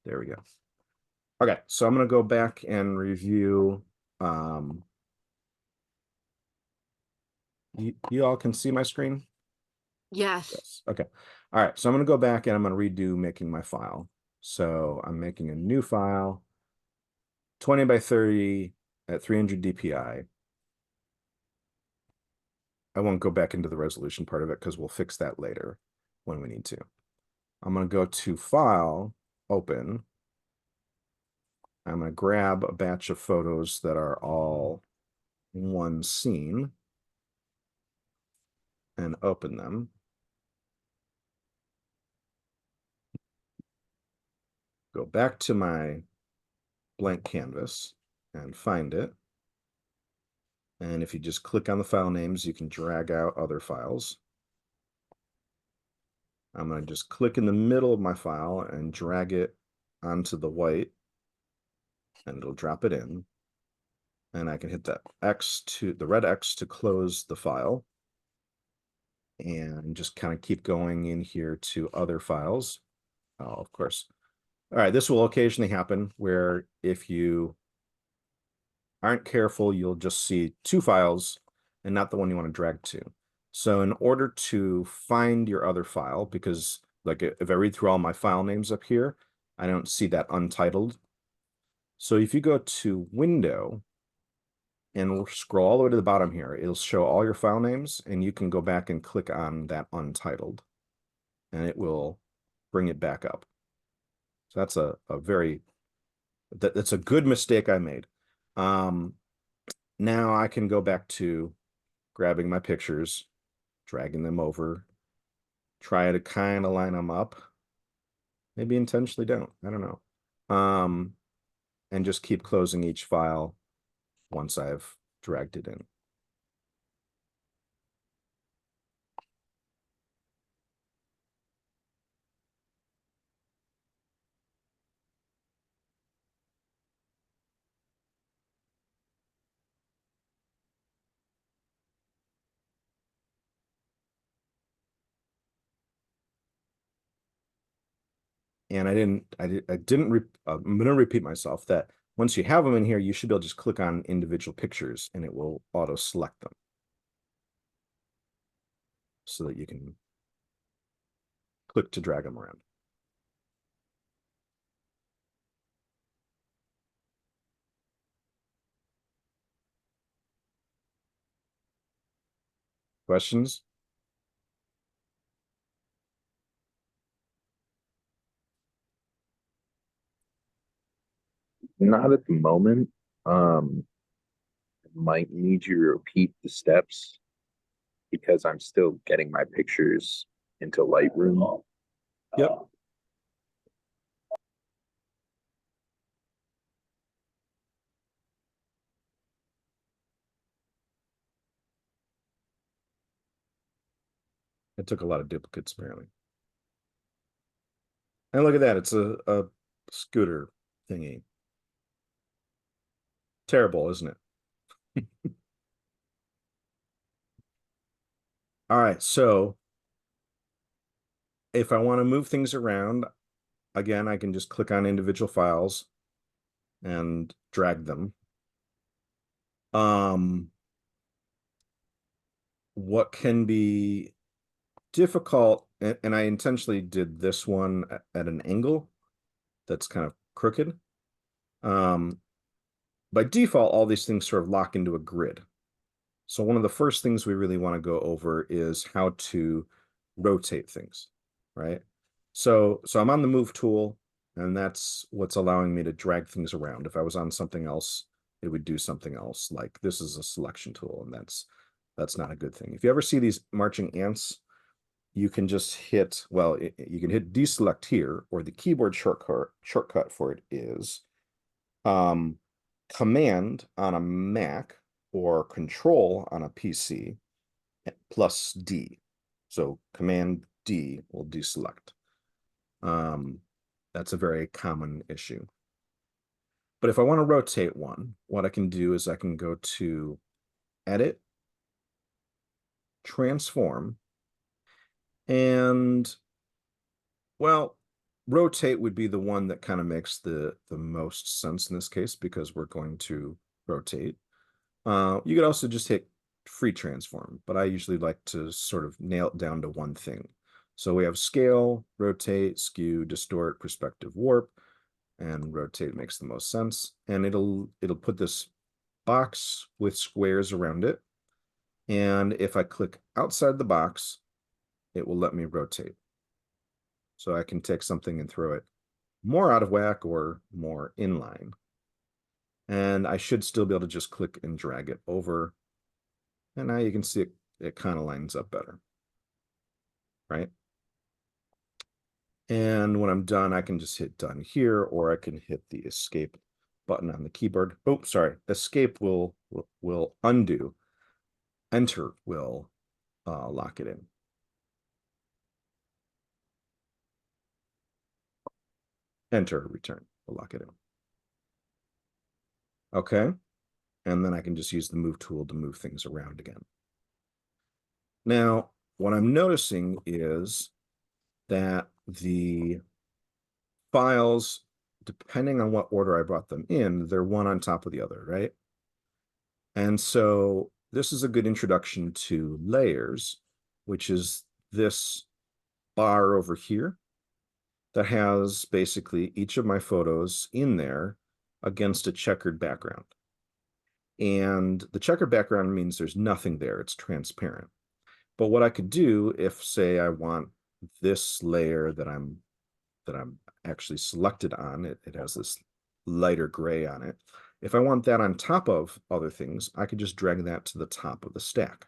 There we go. Okay, so I'm going to go back and review. You all can see my screen? Yes. Yes. Okay. All right, so I'm going to go back and I'm going to redo making my file. So I'm making a new file, 20 by 30 at 300 DPI. I won't go back into the resolution part of it because we'll fix that later when we need to. I'm going to go to File, Open. I'm going to grab a batch of photos that are all one scene and open them. Go back to my blank canvas and find it. And if you just click on the file names, you can drag out other files. I'm going to just click in the middle of my file and drag it onto the white, and it'll drop it in. And I can hit the red X to close the file, and just kind of keep going in here to other files. Oh, of course. All right, this will occasionally happen where if you aren't careful, you'll just see two files and not the one you want to drag to. So in order to find your other file, because like if I read through all my file names up here, I don't see that untitled. So if you go to Window and we'll scroll all the way to the bottom here, it'll show all your file names, and you can go back and click on that untitled, and it will bring it back up. So that's that's a good mistake I made. Now I can go back to grabbing my pictures, dragging them over, try to kind of line them up. Maybe intentionally don't. I don't know. And just keep closing each file once I've dragged it in. And I'm going to repeat myself that once you have them in here, you should be able to just click on individual pictures and it will auto select them so that you can click to drag them around. Questions? Not at the moment. Might need you to repeat the steps because I'm still getting my pictures into Lightroom. Yep. It took a lot of duplicates, apparently. And look at that. It's a scooter thingy. Terrible, isn't it? All right, so if I want to move things around, again, I can just click on individual files and drag them. What can be difficult, and I intentionally did this one at an angle that's kind of crooked. By default, all these things sort of lock into a grid. So one of the first things we really want to go over is how to rotate things, right? So I'm on the move tool, and that's what's allowing me to drag things around. If I was on something else, it would do something else. Like this is a selection tool, and that's not a good thing. If you ever see these marching ants, you can just hit, well, you can hit deselect here, or the keyboard shortcut for it is Command on a Mac or Control on a PC plus D. So Command D will deselect. That's a very common issue. But if I want to rotate one, what I can do is I can go to Edit, Transform, and well, rotate would be the one that kind of makes the most sense in this case because we're going to rotate. You could also just hit free transform, but I usually like to sort of nail it down to one thing. So we have scale, rotate, skew, distort, perspective, warp, and rotate makes the most sense. And it'll put this box with squares around it. And if I click outside the box, it will let me rotate. So I can take something and throw it more out of whack or more inline. And I should still be able to just click and drag it over. And now you can see it kind of lines up better, right? And when I'm done, I can just hit done here, or I can hit the escape button on the keyboard. Oh, sorry, escape will undo. Enter will lock it in. Enter, return, will lock it in. Okay, and then I can just use the move tool to move things around again. Now, what I'm noticing is that the files, depending on what order I brought them in, they're one on top of the other, right? And so this is a good introduction to layers, which is this bar over here that has basically each of my photos in there against a checkered background. And the checkered background means there's nothing there, it's transparent. But what I could do if, say, I want this layer that I'm actually selected on, it has this lighter gray on it. If I want that on top of other things, I could just drag that to the top of the stack.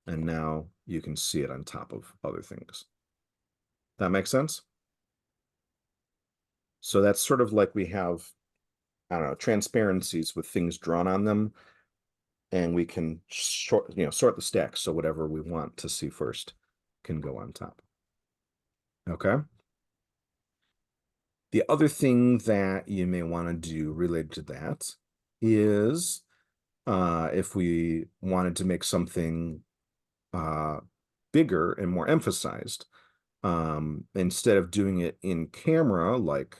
And now you can see it on top of other things. That makes sense? So that's sort of like we have, I don't know, transparencies with things drawn on them, and we can sort the stack so whatever we want to see first can go on top. Okay. The other thing that you may want to do related to that is if we wanted to make something bigger and more emphasized, instead of doing it in camera like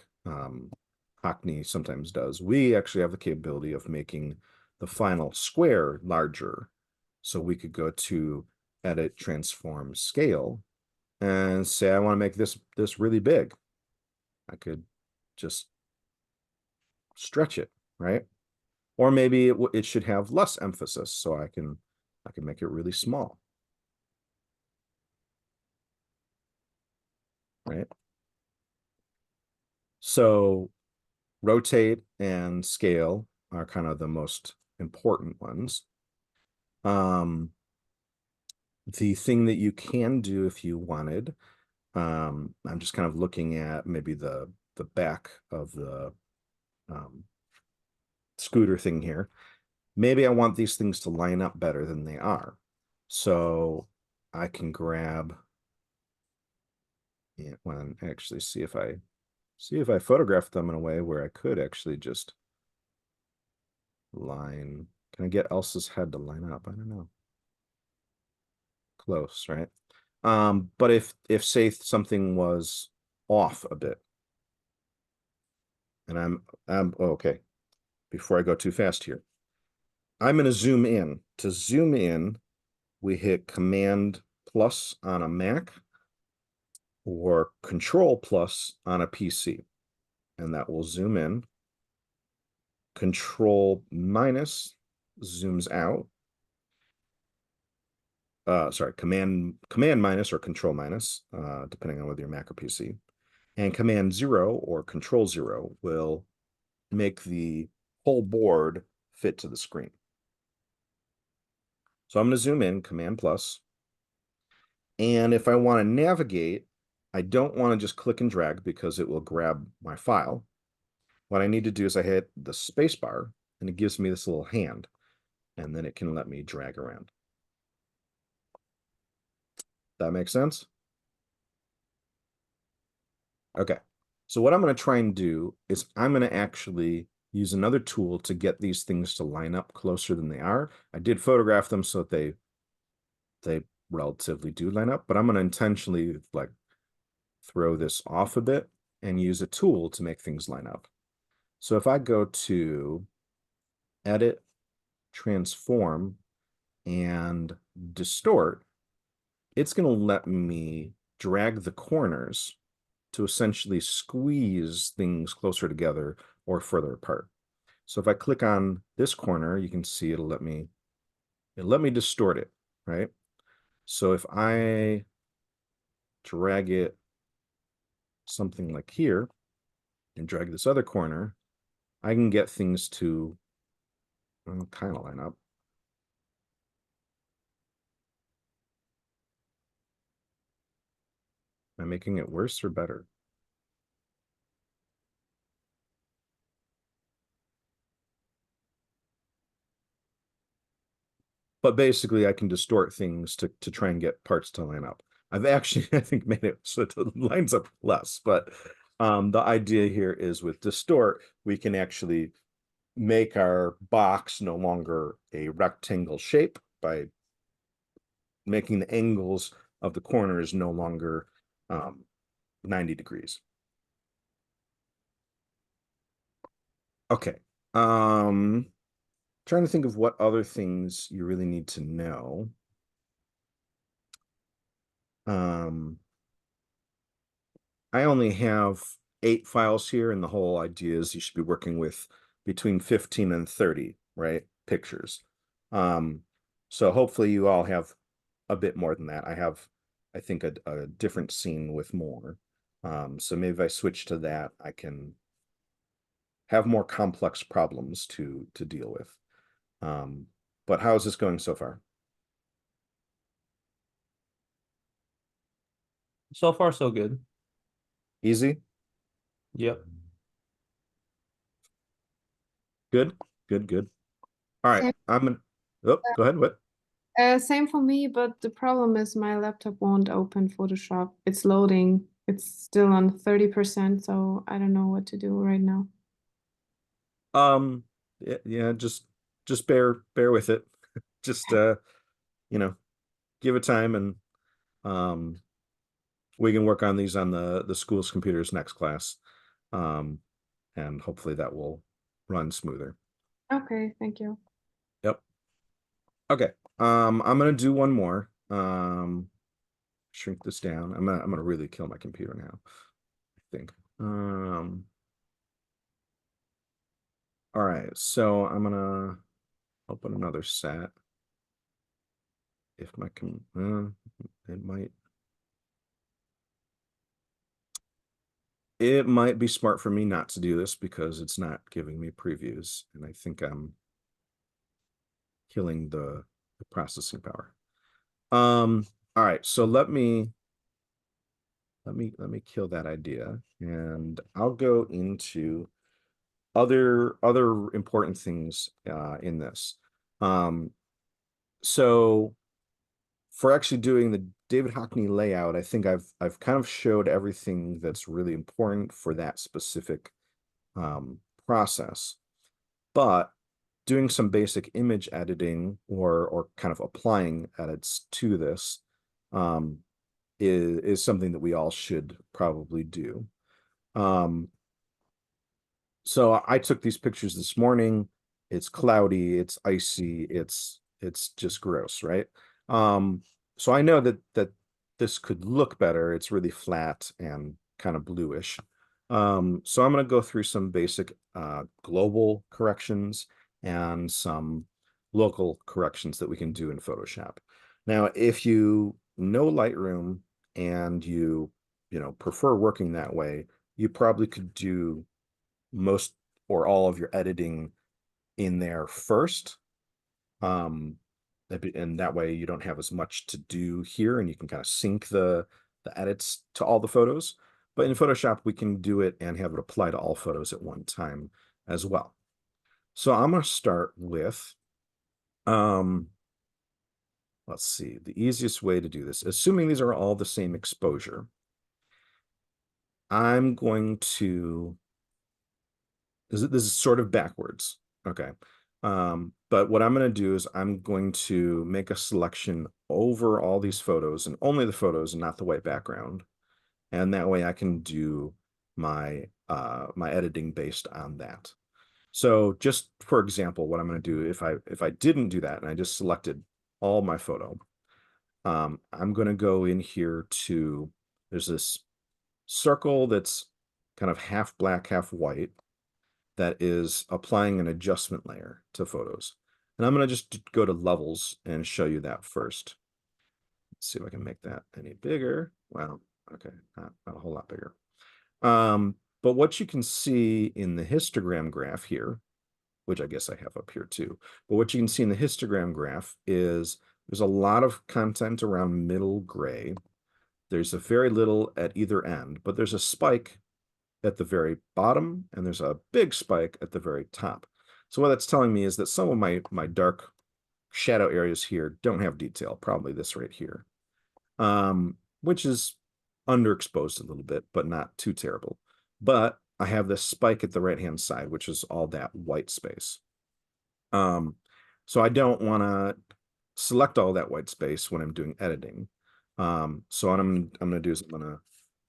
Hockney sometimes does, we actually have the capability of making the final square larger. So we could go to edit, transform, scale, and say I want to make this really big. I could just stretch it, right? Or maybe it should have less emphasis, so I can make it really small, right? So rotate and scale are kind of the most important ones. The thing that you can do if you wanted, I'm just kind of looking at maybe the back of the scooter thing here. Maybe I want these things to line up better than they are. So I can grab, yeah, when actually see if I photograph them in a way where I could actually just line. Can I get Elsa's head to line up? I don't know. Close, right? But if say something was off a bit, and I'm okay, before I go too fast here, I'm going to zoom in. To zoom in, we hit Command plus on a Mac or Control plus on a PC, and that will zoom in. Control minus zooms out. Sorry, command minus or control minus, depending on whether you're Mac or PC. And command 0 or control 0 will make the whole board fit to the screen. So I'm going to zoom in, command plus. And if I want to navigate, I don't want to just click and drag because it will grab my file. What I need to do is I hit the space bar and it gives me this little hand, and then it can let me drag around. That makes sense? Okay. So what I'm going to try and do is I'm going to actually use another tool to get these things to line up closer than they are. I did photograph them so that they relatively do line up, but I'm going to intentionally like throw this off a bit and use a tool to make things line up. So if I go to Edit, Transform, and Distort, it's going to let me drag the corners to essentially squeeze things closer together or further apart. So if I click on this corner, you can see it'll let me distort it, right? So if I drag it something like here and drag this other corner, I can get things to kind of line up. Am I making it worse or better? But basically I can distort things to try and get parts to line up. I've actually, I think, made it so it lines up less, but the idea here is with distort, we can actually make our box no longer a rectangle shape by making the angles of the corners no longer 90 degrees. Okay. Trying to think of what other things you really need to know. I only have 8 files here, and the whole idea is you should be working with between 15 and 30, right? Pictures. So hopefully you all have a bit more than that. I have, I think, a different scene with more. So maybe if I switch to that, I can have more complex problems to deal with. But how is this going so far? So far, so good. Easy? Yep. Good? Good, good. All right. Same, I'm gonna, oh, go ahead. What? same for me, but the problem is my laptop won't open Photoshop. It's loading. It's still on 30%, so I don't know what to do right now. Yeah, just bear with it. Just you know, give it time, and um we can work on these on the school's computers next class. Um and hopefully that will run smoother. Okay, thank you. Yep. Okay. I'm gonna do one more. Shrink this down. I'm gonna really kill my computer now, I think. All right, so I'm gonna open another set. If my it might be smart for me not to do this because it's not giving me previews, and I think I'm killing the processing power. All right, so let me kill that idea, and I'll go into other important things in this. So for actually doing the David Hockney layout, I think I've kind of showed everything that's really important for that specific process. But doing some basic image editing or kind of applying edits to this is something that we all should probably do. So I took these pictures this morning. It's cloudy, it's icy, it's just gross, right? So I know that this could look better. It's really flat and kind of bluish. So I'm going to go through some basic global corrections and some local corrections that we can do in Photoshop. Now, if you know Lightroom and you prefer working that way, you probably could do most or all of your editing in there first. And that way you don't have as much to do here, and you can kind of sync the edits to all the photos. But in Photoshop, we can do it and have it apply to all photos at one time as well. So I'm going to start with, let's see, the easiest way to do this, assuming these are all the same exposure, I'm going to, this is sort of backwards. Okay. But what I'm going to do is I'm going to make a selection over all these photos and only the photos and not the white background. and that way I can do my my editing based on that. So just for example, what I'm going to do if I didn't do that and I just selected all my photo, I'm going to go in here to, there's this circle that's kind of half black, half white that is applying an adjustment layer to photos. And I'm going to just go to levels and show you that first. Let's see if I can make that any bigger. Well, okay, not a whole lot bigger. But what you can see in the histogram graph here, which I guess I have up here too, but what you can see in the histogram graph is there's a lot of content around middle gray. There's a very little at either end, but there's a spike at the very bottom and there's a big spike at the very top. So what that's telling me is that some of my dark shadow areas here don't have detail, probably this right here, which is underexposed a little bit, but not too terrible. But I have this spike at the right-hand side, which is all that white space. So I don't want to select all that white space when I'm doing editing. So what I'm going to do is I'm going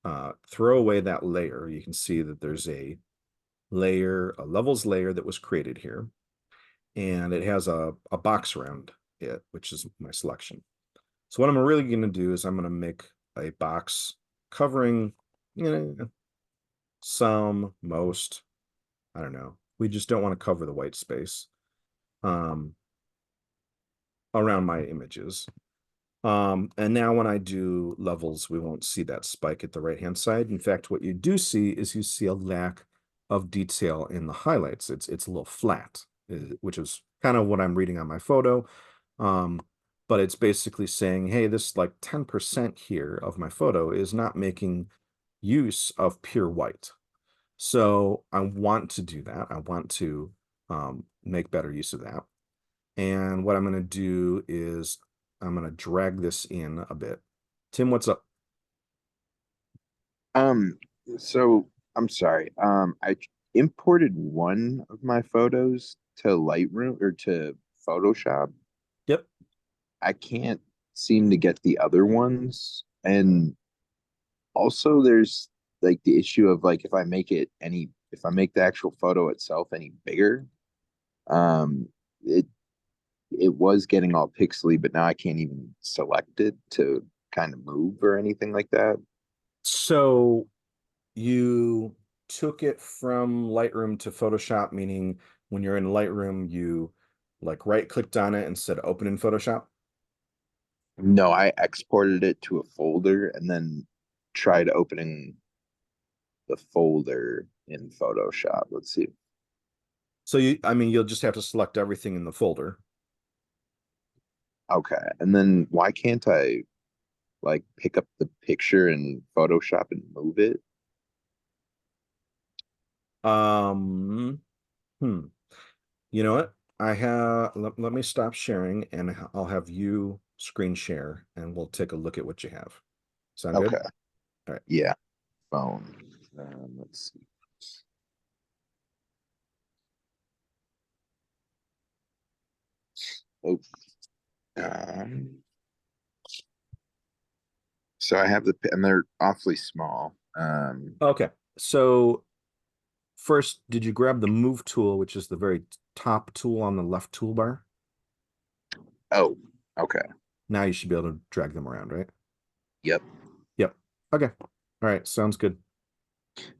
to throw away that layer. You can see that there's a layer, a levels layer that was created here, and it has a box around it, which is my selection. So what I'm really going to do is I'm going to make a box covering, you know, some, most, I don't know. We just don't want to cover the white space around my images. And now when I do levels, we won't see that spike at the right-hand side. In fact, what you do see is you see a lack of detail in the highlights. It's a little flat, which is kind of what I'm reading on my photo. But it's basically saying, hey, this like 10% here of my photo is not making use of pure white. So I want to do that. I want to make better use of that. And what I'm going to do is I'm going to drag this in a bit. Tim, what's up? So I'm sorry. I imported one of my photos to Lightroom or to Photoshop. Yep. I can't seem to get the other ones. And also there's like the issue of like if I make the actual photo itself any bigger, um it it was getting all pixely, but now I can't even select it to kind of move or anything like that. So you took it from Lightroom to Photoshop, meaning when you're in Lightroom, you like right clicked on it and said open in Photoshop? No, I exported it to a folder and then tried opening the folder in Photoshop. Let's see. So you'll just have to select everything in the folder. Okay. And then why can't I like pick up the picture in Photoshop and move it? Um, hmm. You know what? Let me stop sharing and I'll have you screen share and we'll take a look at what you have. Sound good? Okay. All right. Yeah. Phone. Let's see. Oh. Um, so I have and they're awfully small. Okay. So first, did you grab the move tool, which is the very top tool on the left toolbar? Oh, okay. Now you should be able to drag them around, right? Yep. Yep. Okay. All right. Sounds good.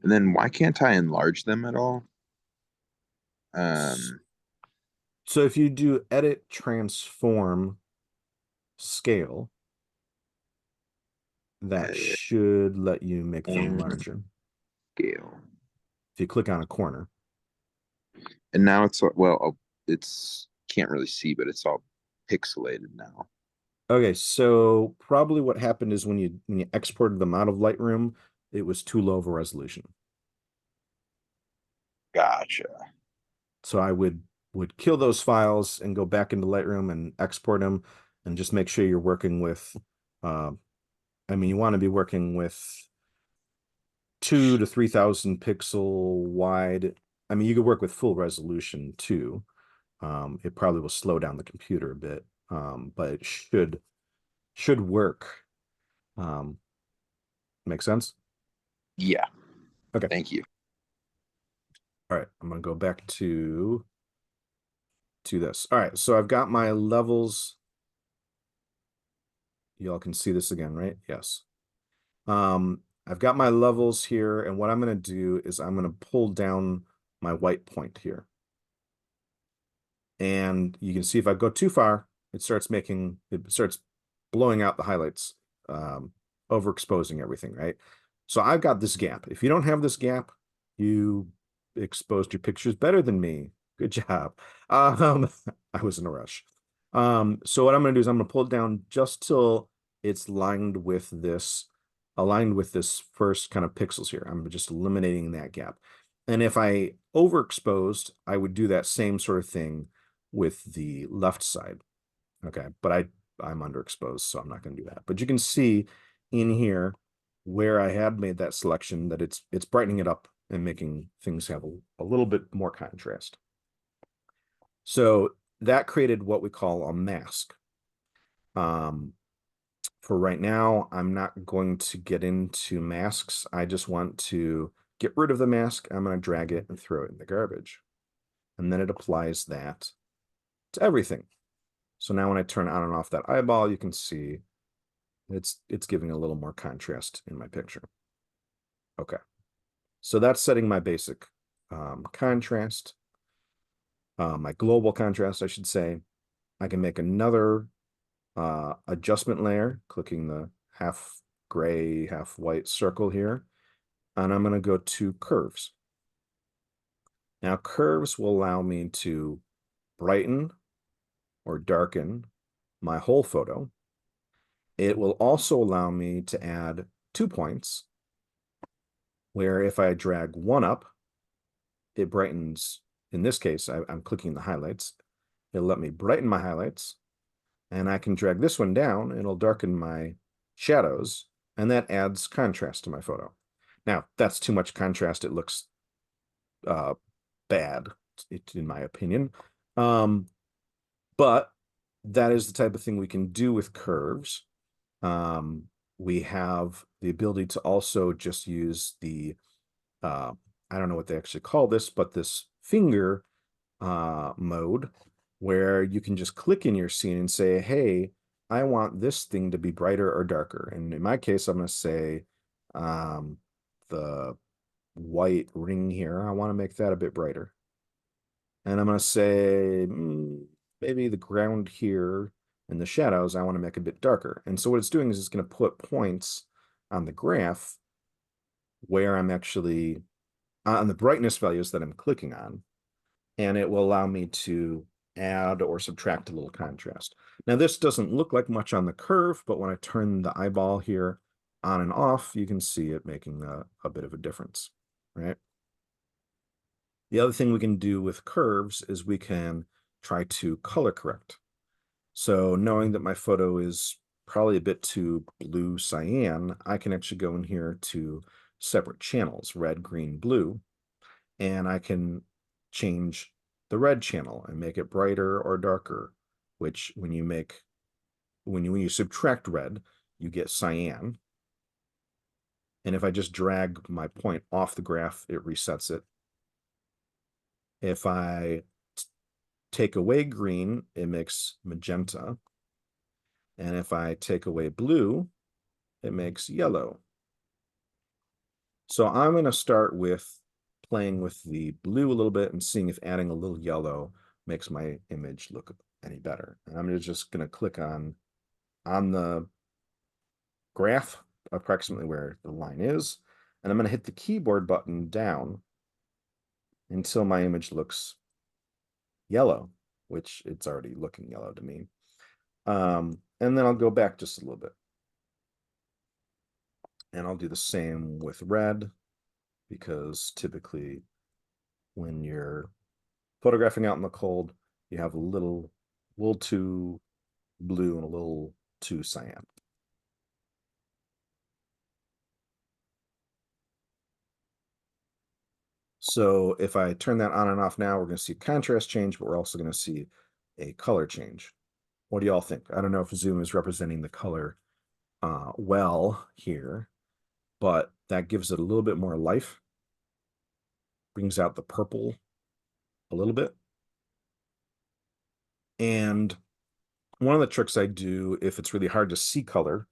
And then why can't I enlarge them at all? Um, So if you do edit, transform, scale, that edit, should let you make them form, larger. scale. If you click on a corner. And now it's well, it's can't really see, but it's all pixelated now. Okay, so probably what happened is when you exported them out of Lightroom, it was too low of a resolution. Gotcha. So I would kill those files and go back into Lightroom and export them and just make sure you're working with you want to be working with 2,000 to 3,000 pixel wide. I mean, you could work with full resolution too. It probably will slow down the computer a bit, but it should work. Make sense? Yeah. Okay. Thank you. All right, I'm gonna go back to this. All right, so I've got my levels. Y'all can see this again, right? Yes. I've got my levels here, and what I'm gonna do is I'm gonna pull down my white point here. And you can see if I go too far, it starts blowing out the highlights, overexposing everything, right? So I've got this gap. If you don't have this gap, you exposed your pictures better than me. Good job. I was in a rush. So what I'm going to do is I'm going to pull it down just till it's aligned with this first kind of pixels here. I'm just eliminating that gap. And if I overexposed, I would do that same sort of thing with the left side. Okay, but I'm underexposed, so I'm not going to do that. But you can see in here where I had made that selection that it's brightening it up and making things have a little bit more contrast. So that created what we call a mask. For right now, I'm not going to get into masks. I just want to get rid of the mask. I'm going to drag it and throw it in the garbage. And then it applies that to everything. So now when I turn on and off that eyeball, you can see it's giving a little more contrast in my picture. Okay, so that's setting my basic contrast, my global contrast, I should say. I can make another adjustment layer, clicking the half gray, half white circle here, and I'm going to go to curves. Now curves will allow me to brighten or darken my whole photo. It will also allow me to add 2 points, where if I drag one up, it brightens. In this case, I'm clicking the highlights. It'll let me brighten my highlights, and I can drag this one down, and it'll darken my shadows, and that adds contrast to my photo. Now, that's too much contrast. It looks bad, in my opinion. But that is the type of thing we can do with curves. We have the ability to also just use the, I don't know what they actually call this, but this finger mode, where you can just click in your scene and say, hey, I want this thing to be brighter or darker. And in my case, I'm going to say the white ring here, I want to make that a bit brighter. And I'm going to say maybe the ground here and the shadows, I want to make a bit darker. And so what it's doing is it's going to put points on the graph where I'm actually on the brightness values that I'm clicking on, and it will allow me to add or subtract a little contrast. Now, this doesn't look like much on the curve, but when I turn the eyeball here on and off, you can see it making a bit of a difference, right? The other thing we can do with curves is we can try to color correct. So knowing that my photo is probably a bit too blue cyan, I can actually go in here to separate channels, red, green, blue, and I can change the red channel and make it brighter or darker, which when you subtract red, you get cyan. And if I just drag my point off the graph, it resets it. If I take away green, it makes magenta. And if I take away blue, it makes yellow. So I'm going to start with playing with the blue a little bit and seeing if adding a little yellow makes my image look any better. And I'm just going to click on the graph approximately where the line is, and I'm going to hit the keyboard button down until my image looks yellow, which it's already looking yellow to me. And then I'll go back just a little bit. And I'll do the same with red, because typically when you're photographing out in the cold, you have a little too blue and a little too cyan. So if I turn that on and off now, we're going to see contrast change, but we're also going to see a color change. What do y'all think? I don't know if Zoom is representing the color well here, but that gives it a little bit more life. Brings out the purple a little bit. And one of the tricks I do if it's really hard to see color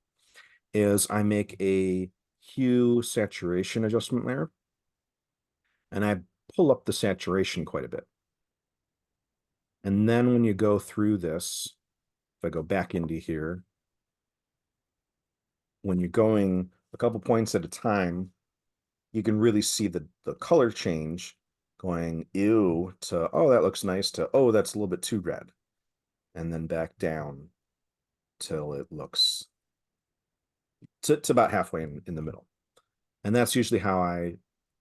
is I make a hue saturation adjustment layer, and I pull up the saturation quite a bit. And then when you go through this, if I go back into here, when you're going a couple points at a time, you can really see the color change going ew to, oh, that looks nice, to, oh, that's a little bit too red. And then back down till it looks to about halfway in the middle. And that's usually how I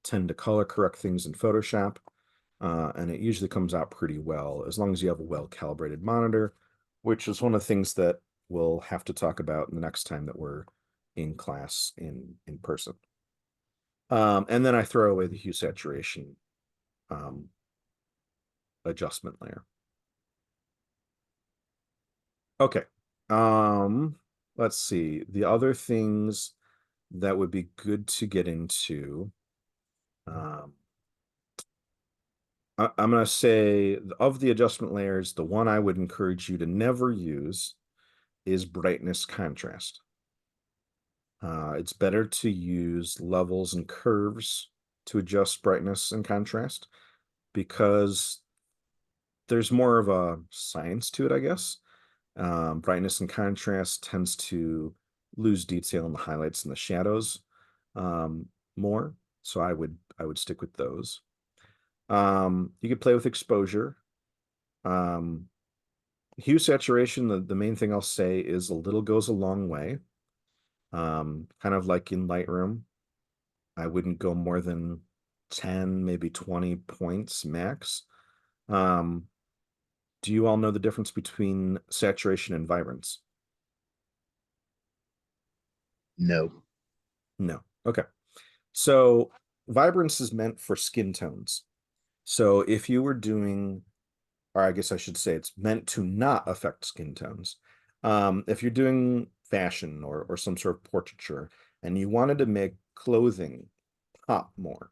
tend to color correct things in Photoshop. And it usually comes out pretty well, as long as you have a well-calibrated monitor, which is one of the things that we'll have to talk about the next time that we're in class in person. And then I throw away the hue saturation adjustment layer. Okay. Let's see. The other things that would be good to get into. I'm going to say of the adjustment layers, the one I would encourage you to never use is brightness contrast. It's better to use levels and curves to adjust brightness and contrast because there's more of a science to it, I guess. Brightness and contrast tends to lose detail in the highlights and the shadows more. So I would stick with those. You could play with exposure. Hue saturation, the main thing I'll say is a little goes a long way. Kind of like in Lightroom, I wouldn't go more than 10, maybe 20 points max. Do you all know the difference between saturation and vibrance? No. No. Okay. So vibrance is meant for skin tones. So if you were doing, or I guess I should say it's meant to not affect skin tones. If you're doing fashion or some sort of portraiture and you wanted to make clothing pop more,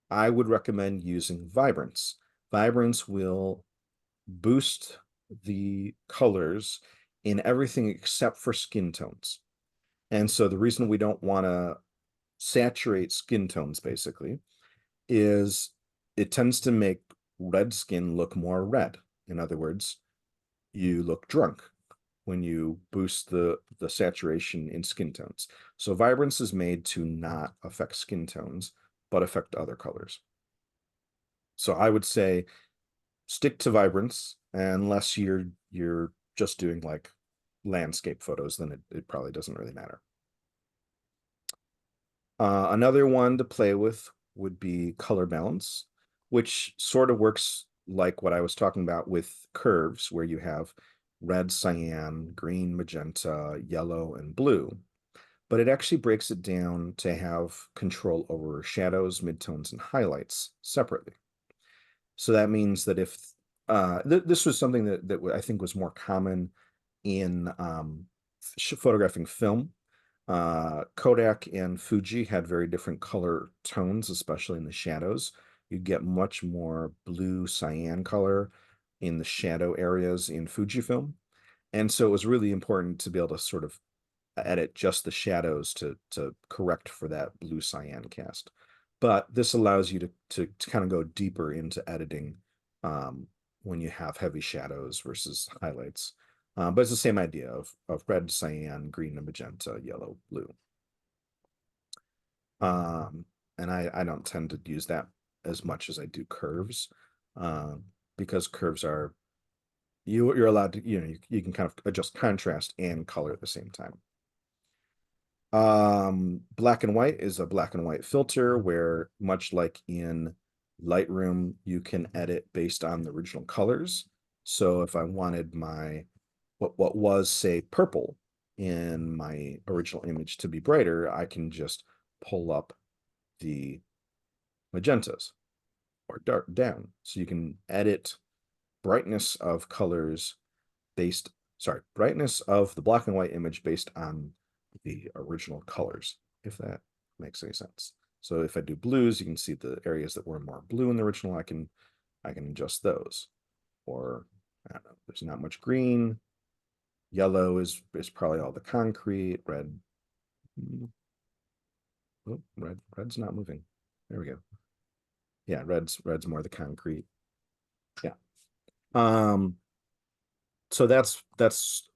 I would recommend using vibrance. Vibrance will boost the colors in everything except for skin tones. And so the reason we don't want to saturate skin tones basically is it tends to make red skin look more red. In other words, you look drunk when you boost the saturation in skin tones. So vibrance is made to not affect skin tones, but affect other colors. So I would say stick to vibrance unless you're just doing like landscape photos, then it probably doesn't really matter. Another one to play with would be color balance, which sort of works like what I was talking about with curves, where you have red, cyan, green, magenta, yellow, and blue. But it actually breaks it down to have control over shadows, midtones, and highlights separately. So that means that if this was something that I think was more common in photographing film. Kodak and Fuji had very different color tones, especially in the shadows. You get much more blue cyan color in the shadow areas in Fujifilm. And so it was really important to be able to sort of edit just the shadows to correct for that blue cyan cast. But this allows you to kind of go deeper into editing when you have heavy shadows versus highlights. But it's the same idea of red, cyan, green, and magenta, yellow, blue. And I don't tend to use that as much as I do curves, because curves are, you're allowed to, you can kind of adjust contrast and color at the same time. Black and white is a black and white filter where, much like in Lightroom, you can edit based on the original colors. So if I wanted my what was, say, purple in my original image to be brighter, I can just pull up the magentas or dark down. So you can edit brightness of colors brightness of the black and white image based on the original colors, if that makes any sense. So if I do blues, you can see the areas that were more blue in the original, I can adjust those. Or I don't know, there's not much green. Yellow is probably all the concrete. Red. Oh, red's not moving. There we go. Yeah, red's more the concrete. Yeah. So that's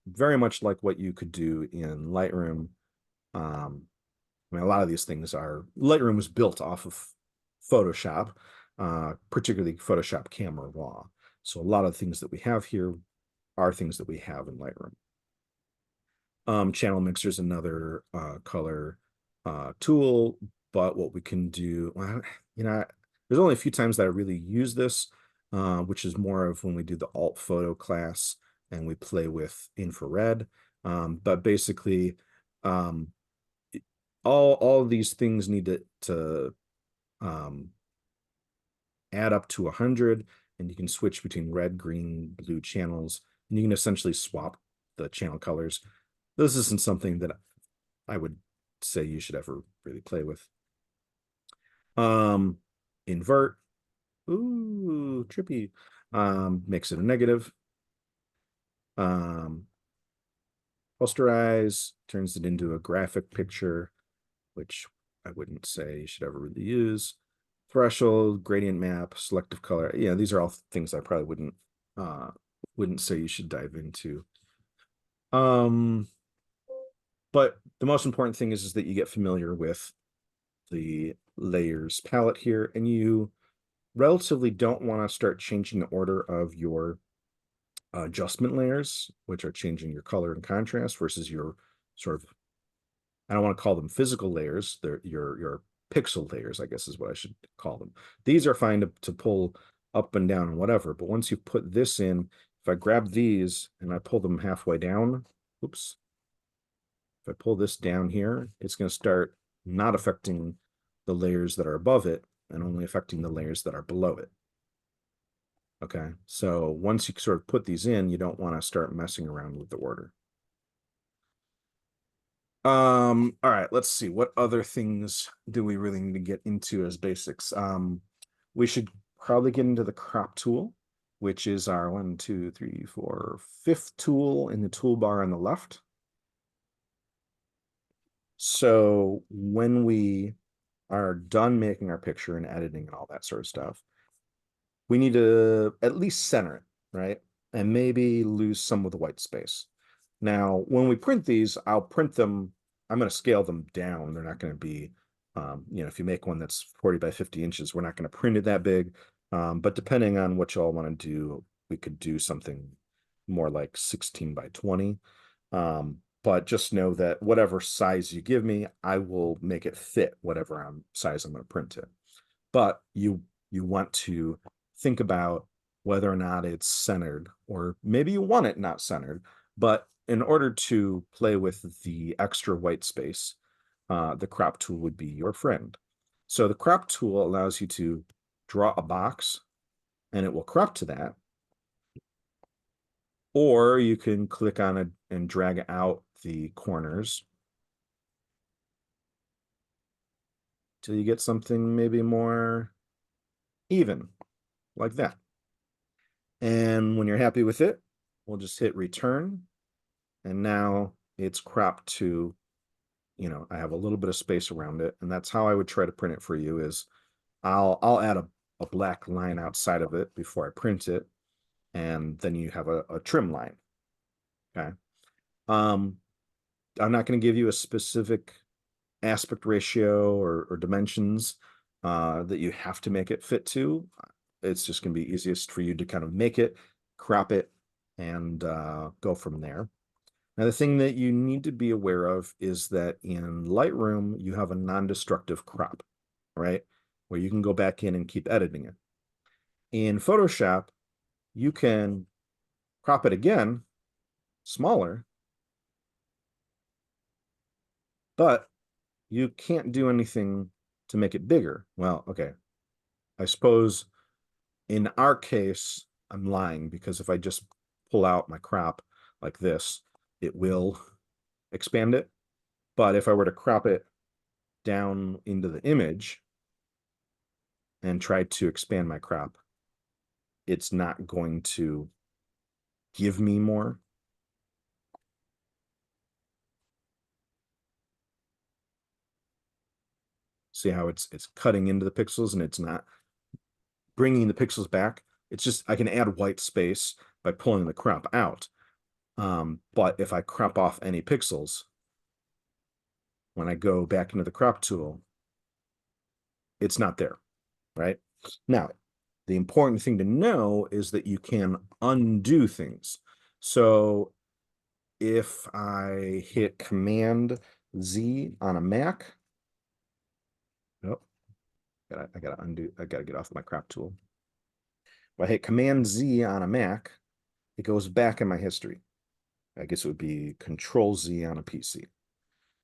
very much like what you could do in Lightroom. I mean, a lot of these things are, Lightroom was built off of Photoshop, particularly Photoshop Camera Raw. So a lot of the things that we have here are things that we have in Lightroom. Channel Mixer is another color tool, but what we can do, well, you know, there's only a few times that I really use this, which is more of when we do the alt photo class and we play with infrared. But basically, all of these things need to add up to 100, and you can switch between red, green, blue channels, and you can essentially swap the channel colors. This isn't something that I would say you should ever really play with. Invert. Ooh, trippy. Makes it a negative. Posterize turns it into a graphic picture, which I wouldn't say you should ever really use. Threshold, gradient map, selective color. Yeah, these are all things I probably wouldn't say you should dive into. But the most important thing is that you get familiar with the layers palette here, and you relatively don't want to start changing the order of your adjustment layers, which are changing your color and contrast versus your sort of, I don't want to call them physical layers, they're your pixel layers, I guess is what I should call them. These are fine to pull up and down and whatever, but once you put this in, if I grab these and I pull them halfway down, oops, if I pull this down here, it's going to start not affecting the layers that are above it and only affecting the layers that are below it. Okay, so once you sort of put these in, you don't want to start messing around with the order. All right, let's see. What other things do we really need to get into as basics? We should probably get into the crop tool, which is our 1, 2, 3, 4, 5th tool in the toolbar on the left. So when we are done making our picture and editing and all that sort of stuff, we need to at least center it, right? And maybe lose some of the white space. Now, when we print these, I'll print them, I'm going to scale them down. They're not going to be, you know, if you make one that's 40 by 50 inches, we're not going to print it that big. But depending on what you all want to do, we could do something more like 16 by 20. But just know that whatever size you give me, I will make it fit whatever size I'm going to print it. But you want to think about whether or not it's centered, or maybe you want it not centered, but in order to play with the extra white space, the crop tool would be your friend. So the crop tool allows you to draw a box and it will crop to that. Or you can click on it and drag out the corners till you get something maybe more even, like that. And when you're happy with it, we'll just hit return. And now it's cropped to, you know, I have a little bit of space around it. And that's how I would try to print it for you is I'll add a black line outside of it before I print it. And then you have a trim line. Okay. I'm not going to give you a specific aspect ratio or dimensions that you have to make it fit to. It's just going to be easiest for you to kind of make it, crop it, and go from there. Now, the thing that you need to be aware of is that in Lightroom, you have a non-destructive crop, right? Where you can go back in and keep editing it. In Photoshop, you can crop it again, smaller, but you can't do anything to make it bigger. Well, okay. I suppose in our case, I'm lying, because if I just pull out my crop like this, it will expand it. But if I were to crop it down into the image and try to expand my crop, it's not going to give me more. See how it's cutting into the pixels and it's not bringing the pixels back. It's just, I can add white space by pulling the crop out. But if I crop off any pixels, when I go back into the crop tool, it's not there, right? Now, the important thing to know is that you can undo things. So if I hit Command Z on a Mac, oh, I gotta undo, I gotta get off my crop tool. If I hit Command Z on a Mac, it goes back in my history. I guess it would be Control Z on a PC.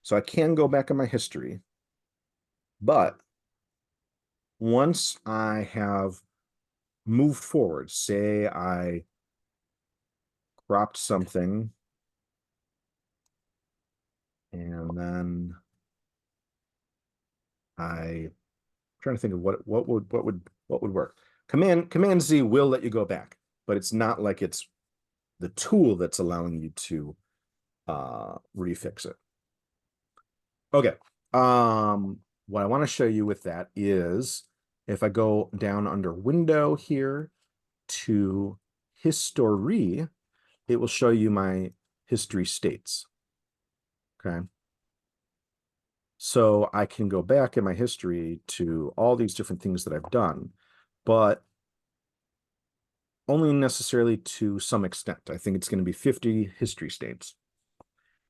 So I can go back in my history, but once I have moved forward, say I cropped something and then I'm trying to think of what would work. Command Z will let you go back, but it's not like it's the tool that's allowing you to refix it. Okay. What I want to show you with that is if I go down under Window here to History, it will show you my history states. Okay. So I can go back in my history to all these different things that I've done, but only necessarily to some extent. I think it's going to be 50 history states.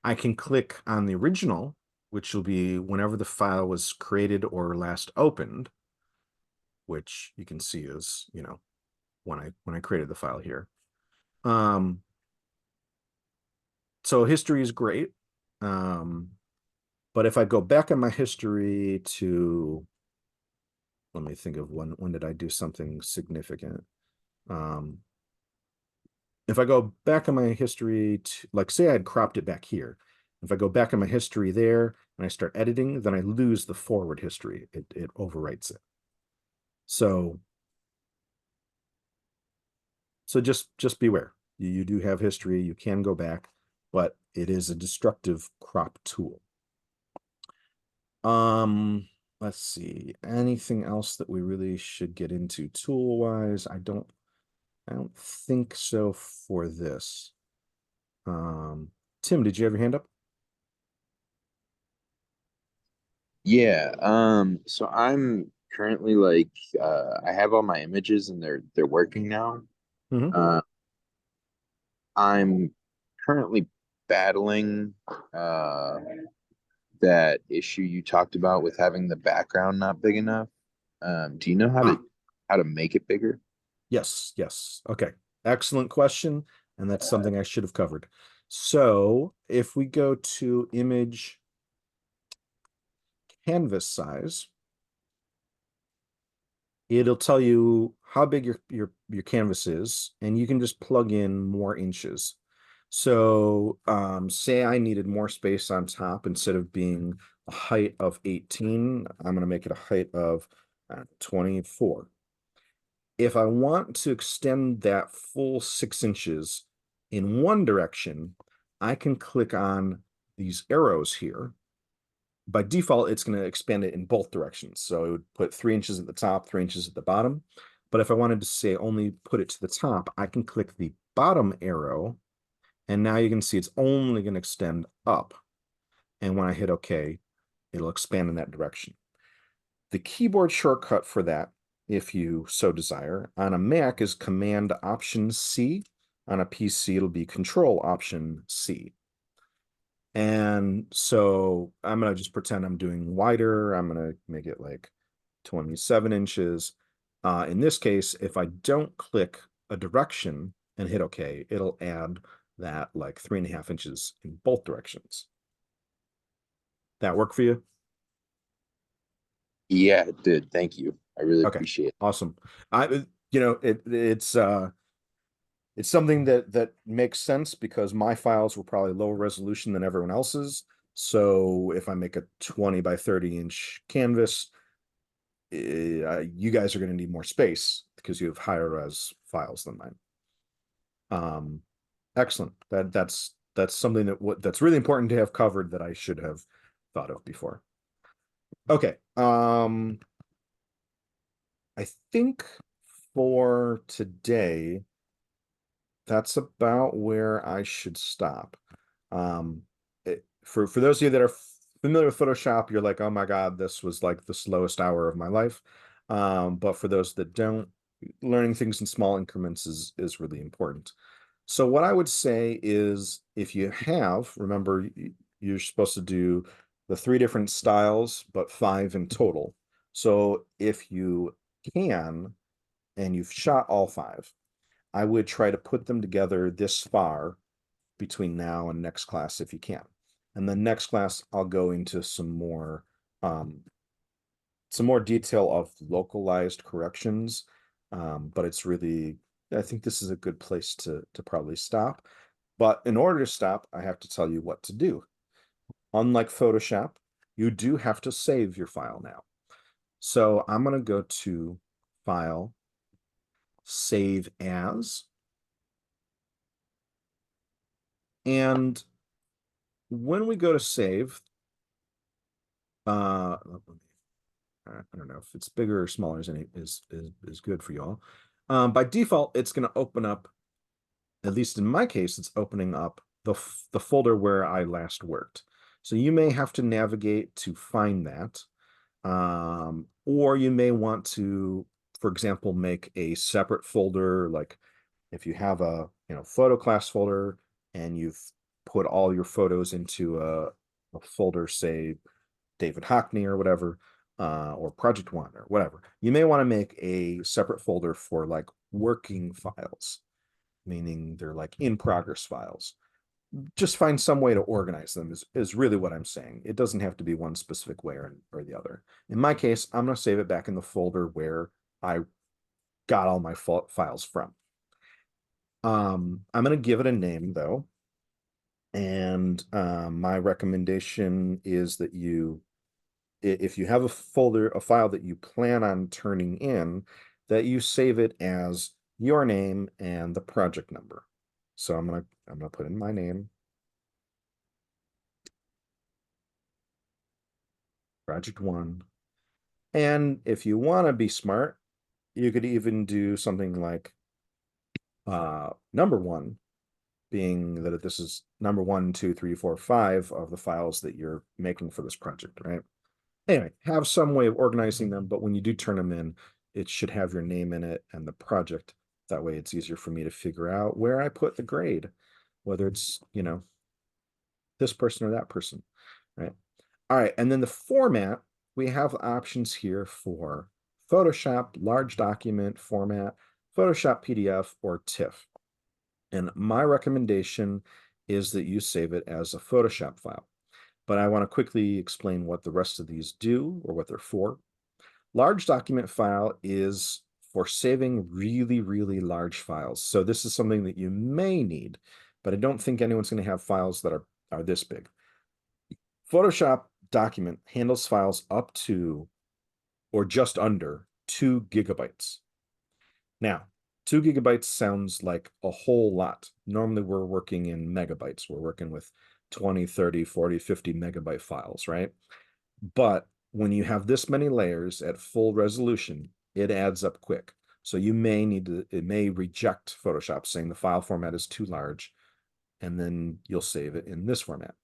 I can click on the original, which will be whenever the file was created or last opened, which you can see is, you know, when I created the file here. So history is great. But if I go back in my history to, let me think of when did I do something significant? If I go back in my history to, like, say I had cropped it back here. If I go back in my history there and I start editing, then I lose the forward history. It overwrites it. So just beware. You do have history, you can go back, but it is a destructive crop tool. Let's see, anything else that we really should get into tool wise? I don't think so for this. Tim, did you have your hand up? Yeah, so I'm currently like I have all my images and they're working now. Mhm. I'm currently battling that issue you talked about with having the background not big enough. Do you know how to make it bigger? Yes. Okay. Excellent question. And that's something I should have covered. So if we go to image canvas size, it'll tell you how big your canvas is, and you can just plug in more inches. So say I needed more space on top. Instead of being a height of 18, I'm going to make it a height of 24. If I want to extend that full 6 inches in one direction, I can click on these arrows here. By default, it's going to expand it in both directions. So it would put 3 inches at the top, 3 inches at the bottom. But if I wanted to say only put it to the top, I can click the bottom arrow. And now you can see it's only going to extend up. And when I hit OK, it'll expand in that direction. The keyboard shortcut for that, if you so desire, on a Mac is Command Option C. On a PC, it'll be Control Option C. And so I'm going to just pretend I'm doing wider. I'm going to make it like 27 inches. In this case, if I don't click a direction and hit OK, it'll add that like 3.5 inches in both directions. That work for you? Yeah, it did. Thank you. I really Okay, appreciate it. awesome. It's something that makes sense because my files were probably lower resolution than everyone else's. So if I make a 20 by 30 inch canvas, you guys are going to need more space because you have higher res files than mine. Excellent. That's something that's really important to have covered that I should have thought of before. Okay. I think for today, that's about where I should stop. For those of you that are familiar with Photoshop, you're like, oh my God, this was like the slowest hour of my life. But for those that don't, learning things in small increments is really important. So what I would say is if you have, remember, you're supposed to do the 3 different styles, but 5 in total. So if you can, and you've shot all 5, I would try to put them together this far between now and next class if you can. And then next class, I'll go into some more detail of localized corrections. But it's really, I think this is a good place to probably stop. But in order to stop, I have to tell you what to do. Unlike Photoshop, you do have to save your file now. So I'm going to go to File, Save As. And when we go to save, I don't know if it's bigger or smaller is good for y'all. By default, it's going to open up, at least in my case, it's opening up the folder where I last worked. So you may have to navigate to find that. Or you may want to, for example, make a separate folder. Like if you have a photo class folder and you've put all your photos into a folder, say David Hockney or whatever, or Project One or whatever, you may want to make a separate folder for like working files, meaning they're like in progress files. Just find some way to organize them is really what I'm saying. It doesn't have to be one specific way or the other. In my case, I'm going to save it back in the folder where I got all my files from. I'm going to give it a name though. And my recommendation is that if you have a file that you plan on turning in, that you save it as your name and the project number. So I'm gonna put in my name, Project One. And if you want to be smart, you could even do something like number 1, being that this is number 1, 2, 3, 4, 5 of the files that you're making for this project, right? Anyway, have some way of organizing them, but when you do turn them in, it should have your name in it and the project. That way it's easier for me to figure out where I put the grade, whether it's, this person or that person, right? All right, and then the format, we have options here for Photoshop, large document format, Photoshop PDF, or TIFF. And my recommendation is that you save it as a Photoshop file. But I want to quickly explain what the rest of these do or what they're for. Large document file is for saving really, really large files. So this is something that you may need, but I don't think anyone's going to have files that are this big. Photoshop document handles files up to or just under 2 gigabytes. Now, 2 gigabytes sounds like a whole lot. Normally we're working in megabytes. We're working with 20, 30, 40, 50 megabyte files, right? But when you have this many layers at full resolution, it adds up quick. So you may need to, it may reject Photoshop saying the file format is too large, and then you'll save it in this format.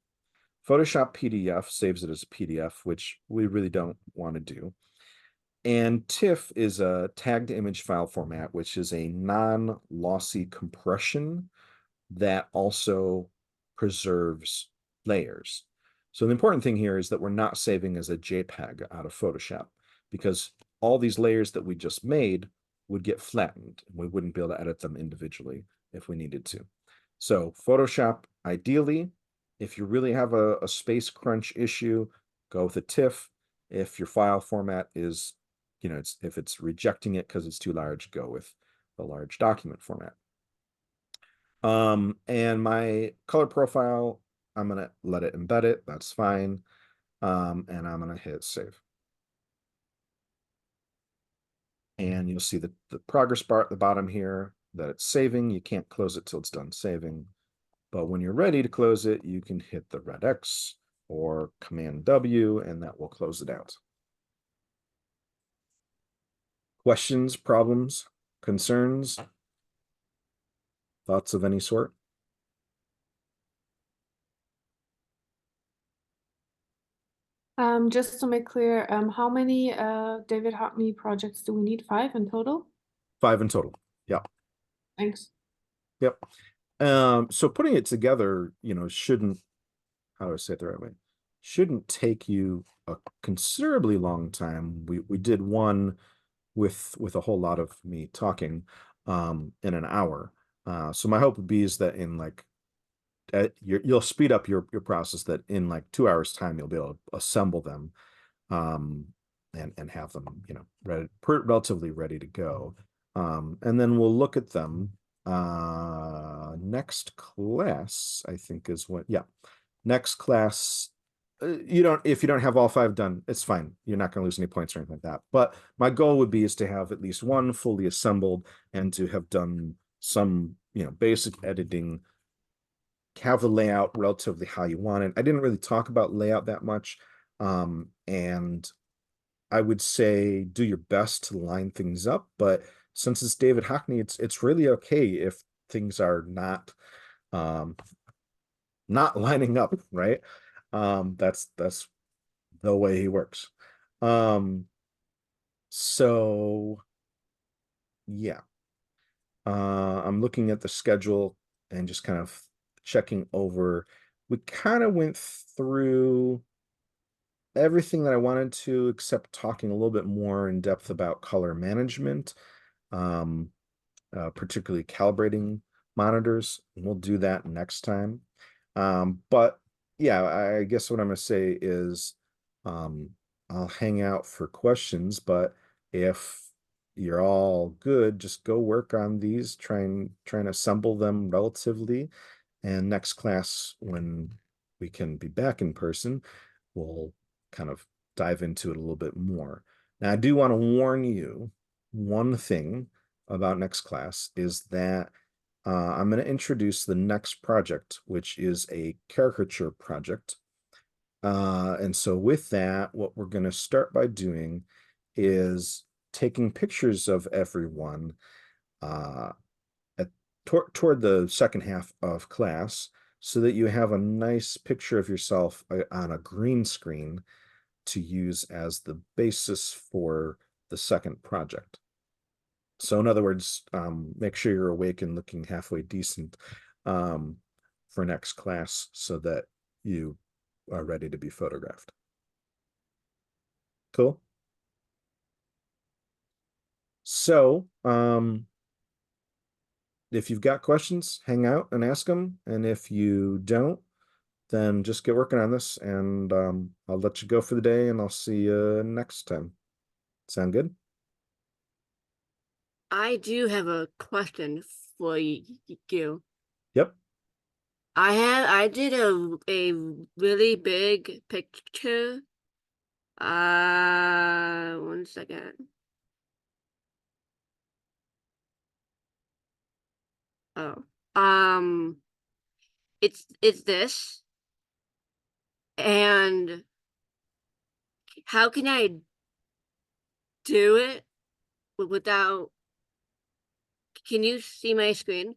Photoshop PDF saves it as a PDF, which we really don't want to do. And TIFF is a tagged image file format, which is a non-lossy compression that also preserves layers. So the important thing here is that we're not saving as a JPEG out of Photoshop, because all these layers that we just made would get flattened. We wouldn't be able to edit them individually if we needed to. So Photoshop, ideally, if you really have a space crunch issue, go with a TIFF. If your file format is, if it's rejecting it because it's too large, go with the large document format. And my color profile I'm gonna let it embed it. That's fine. And I'm gonna hit save. And you'll see the progress bar at the bottom here that it's saving. You can't close it till it's done saving. But when you're ready to close it, you can hit the red X or Command W, and that will close it out. Questions, problems, concerns, thoughts of any sort? Just to make clear, how many David Hockney projects do we need? 5 in total? 5 in total. Yeah. Thanks. Yep. So putting it together, shouldn't, how do I say it the right way? Shouldn't take you a considerably long time. We did one with a whole lot of me talking in an hour. So my hope would be is that in like you'll speed up your process, that in like 2 hours time you'll be able to assemble them and have them relatively ready to go. And then we'll look at them next class, I think is what, yeah, next class. If you don't have all 5 done, it's fine. You're not going to lose any points or anything like that. But my goal would be is to have at least one fully assembled and to have done some, basic editing, have the layout relatively how you want it. I didn't really talk about layout that much. And I would say do your best to line things up, but since it's David Hockney, it's really okay if things are not lining up, right? That's the way he works. So yeah. I'm looking at the schedule and just kind of checking over. We kind of went through everything that I wanted to, except talking a little bit more in depth about color management, particularly calibrating monitors. We'll do that next time. But yeah, I guess what I'm going to say is I'll hang out for questions, but if you're all good, just go work on these, try and assemble them relatively. And next class, when we can be back in person, we'll kind of dive into it a little bit more. Now, I do want to warn you, one thing about next class is that I'm going to introduce the next project, which is a caricature project. And so with that, what we're going to start by doing is taking pictures of everyone toward the second half of class, so that you have a nice picture of yourself on a green screen to use as the basis for the second project. So in other words, make sure you're awake and looking halfway decent for next class so that you are ready to be photographed. Cool. So if you've got questions, hang out and ask them. And if you don't, then just get working on this, and I'll let you go for the day, and I'll see you next time. Sound good? I do have a question for you. Yep. I did a really big picture. 1 second. Oh, it's this, and how can I do it without? Can you see my screen?